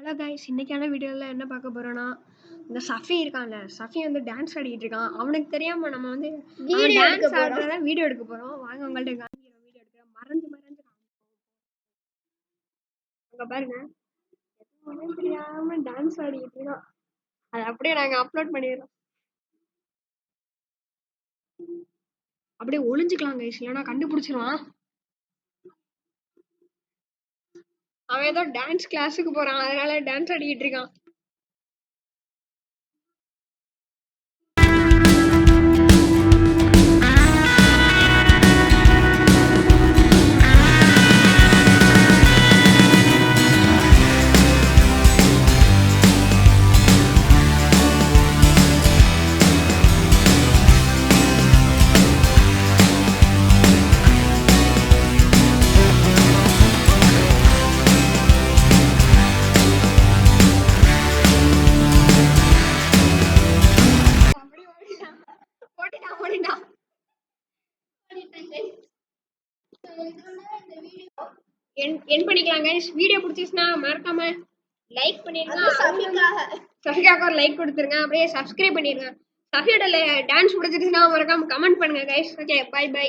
Hello guys, இன்னைக்கான வீடியோவில் என்ன பார்க்க போறோம்னா, இந்த சஃபி இருக்கான்ல, சஃபி வந்து டான்ஸ் ஆடிட்டு இருக்கான். அவனுக்கு தெரியாம நம்ம வந்து டான்ஸ் ஆடுறத வீடியோ எடுக்க போறோம். வாங்க உங்கள்ட்ட காமிக்கிறோம். வீடியோ எடுக்கிறோம். மறைஞ்சு அங்க பாருங்க, தெரியாம டான்ஸ் ஆடிட்டு இருக்கான். அதை அப்படியே நாங்க அப்லோட் பண்ணிடுறோம். அப்படியே ஒளிஞ்சுக்கலாம் கைஸ், இல்லைன்னா கண்டுபிடிச்சிருவான். அவன் ஏதோ டான்ஸ் கிளாஸுக்கு போறான், அதனால டான்ஸ் ஆடிட்டு இருக்கான். என் பண்ணிக்கலாம் கைஸ். வீடியோ பிடிச்சிச்சுன்னா மறக்காம லைக் பண்ணிருங்க. சஃபிகாக்கு ஒரு லைக் கொடுத்துருங்க. அப்படியே சப்ஸ்கிரைப் பண்ணிருங்க. சஃபியோட டான்ஸ் பிடிச்சிருச்சுன்னா மறக்காம கமெண்ட் பண்ணுங்க கைஸ். Okay, by by.